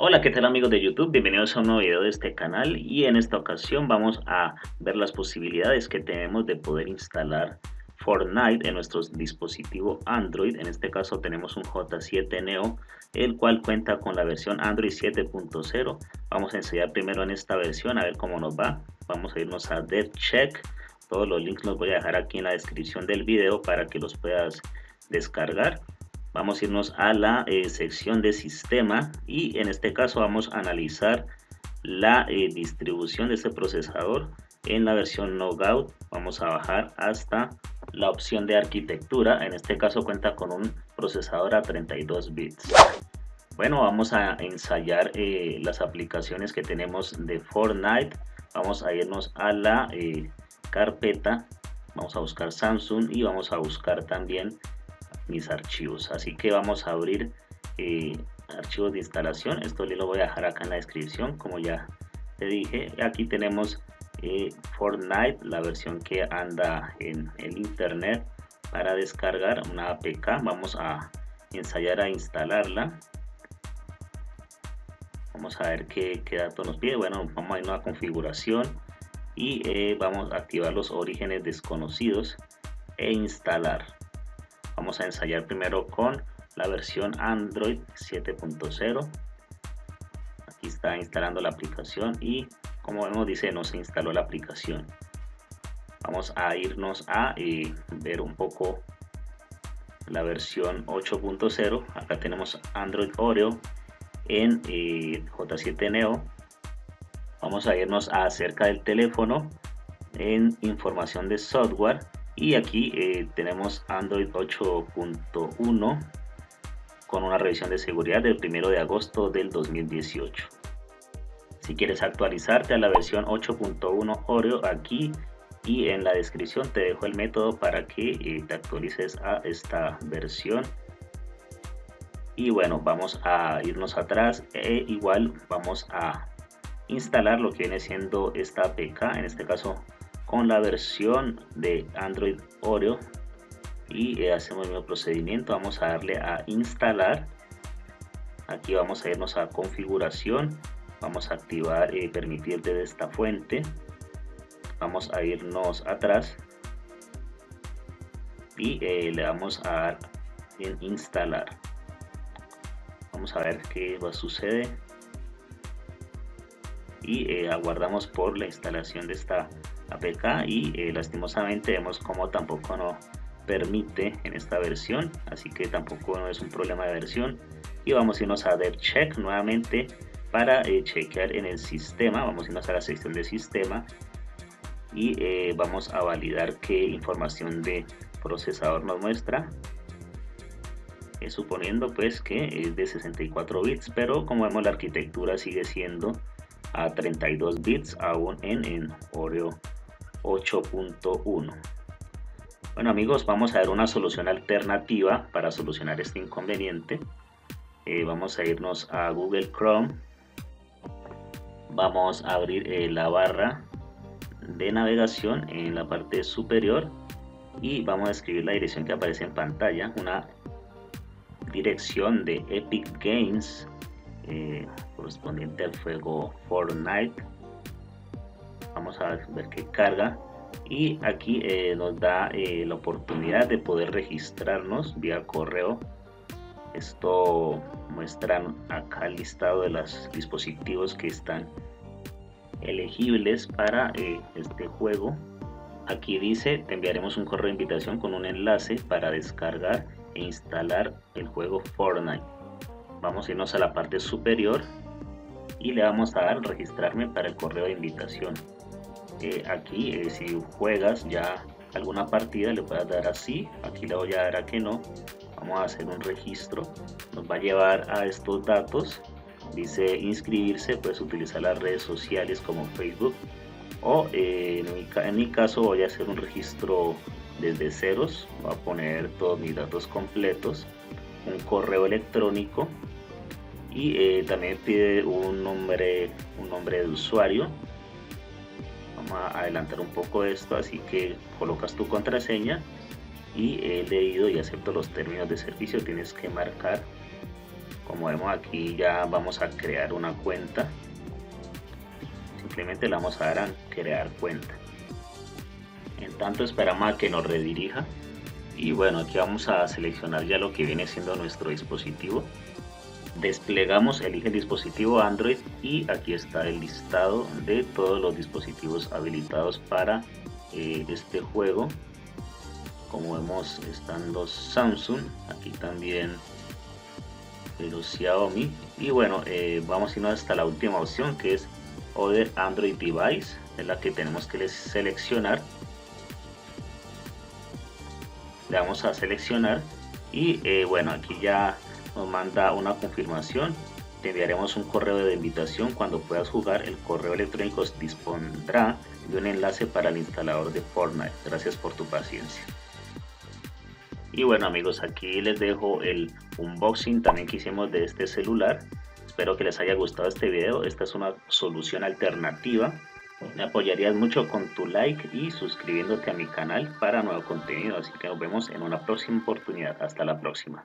Hola, ¿qué tal amigos de YouTube? Bienvenidos a un nuevo video de este canal y en esta ocasión vamos a ver las posibilidades que tenemos de poder instalar Fortnite en nuestro dispositivo Android. En este caso tenemos un J7 Neo, el cual cuenta con la versión Android 7.0. Vamos a enseñar primero en esta versión a ver cómo nos va. Vamos a irnos a DevCheck. Todos los links los voy a dejar aquí en la descripción del video para que los puedas descargar. Vamos a irnos a la sección de sistema y en este caso vamos a analizar la distribución de este procesador en la versión Knockouts. Vamos a bajar hasta la opción de arquitectura. En este caso cuenta con un procesador a 32 bits. Bueno, vamos a ensayar las aplicaciones que tenemos de Fortnite. Vamos a irnos a la carpeta. Vamos a buscar Samsung y vamos a buscar también mis archivos. Así que vamos a abrir archivos de instalación. Esto lo voy a dejar acá en la descripción, como ya te dije. Aquí tenemos Fortnite, la versión que anda en el internet para descargar una APK. Vamos a ensayar a instalarla. Vamos a ver qué datos nos pide. Bueno, vamos a ir a una configuración y vamos a activar los orígenes desconocidos e instalar. Vamos a ensayar primero con la versión Android 7.0. Aquí está instalando la aplicación y como vemos dice no se instaló la aplicación. Vamos a irnos a ver un poco la versión 8.0. Acá tenemos Android Oreo en J7 Neo. Vamos a irnos a acerca del teléfono en información de software. Y aquí tenemos Android 8.1 con una revisión de seguridad del 1 de agosto del 2018. Si quieres actualizarte a la versión 8.1 Oreo, aquí y en la descripción te dejo el método para que te actualices a esta versión. Y bueno, vamos a irnos atrás e igual vamos a instalar lo que viene siendo esta APK, en este caso con la versión de Android Oreo y hacemos el mismo procedimiento. Vamos a darle a instalar. Aquí vamos a irnos a configuración, vamos a activar permitir desde esta fuente. Vamos a irnos atrás y le vamos a dar en instalar. Vamos a ver qué va a suceder y aguardamos por la instalación de esta APK y lastimosamente vemos como tampoco no permite en esta versión, así que tampoco no es un problema de versión. Y vamos a irnos a DevCheck nuevamente para chequear en el sistema. Vamos a irnos a la sección de sistema y vamos a validar qué información de procesador nos muestra, suponiendo pues que es de 64 bits, pero como vemos la arquitectura sigue siendo a 32 bits aún en Oreo 8.1. Bueno amigos, vamos a ver una solución alternativa para solucionar este inconveniente. Vamos a irnos a Google Chrome. Vamos a abrir la barra de navegación en la parte superior y vamos a escribir la dirección que aparece en pantalla, una dirección de Epic Games correspondiente al juego Fortnite. Vamos a ver qué carga y aquí nos da la oportunidad de poder registrarnos vía correo. Esto muestra acá el listado de los dispositivos que están elegibles para este juego. Aquí dice te enviaremos un correo de invitación con un enlace para descargar e instalar el juego Fortnite. Vamos a irnos a la parte superior y le vamos a dar registrarme para el correo de invitación. Aquí si juegas ya alguna partida le puedes dar así, aquí le voy a dar a que no. Vamos a hacer un registro, nos va a llevar a estos datos. Dice inscribirse, puedes utilizar las redes sociales como Facebook o en mi caso voy a hacer un registro desde ceros. Voy a poner todos mis datos completos, un correo electrónico y también pide un nombre de usuario. Vamos a adelantar un poco esto, así que colocas tu contraseña y he leído y acepto los términos de servicio. Tienes que marcar Como vemos aquí ya vamos a crear una cuenta. Simplemente le vamos a dar a crear cuenta. En tanto esperamos a que nos redirija. Y bueno, aquí vamos a seleccionar ya lo que viene siendo nuestro dispositivo. Desplegamos, elige el dispositivo Android y aquí está el listado de todos los dispositivos habilitados para este juego. Como vemos están los Samsung, aquí también los Xiaomi, y bueno, vamos a irnos hasta la última opción, que es Other Android Device, es la que tenemos que seleccionar. Le vamos a seleccionar y bueno, aquí ya nos manda una confirmación. Te enviaremos un correo de invitación. Cuando puedas jugar, el correo electrónico dispondrá de un enlace para el instalador de Fortnite. Gracias por tu paciencia. Y bueno amigos, aquí les dejo el unboxing también que hicimos de este celular. Espero que les haya gustado este video. Esta es una solución alternativa. Me apoyarías mucho con tu like y suscribiéndote a mi canal para nuevo contenido. Así que nos vemos en una próxima oportunidad. Hasta la próxima.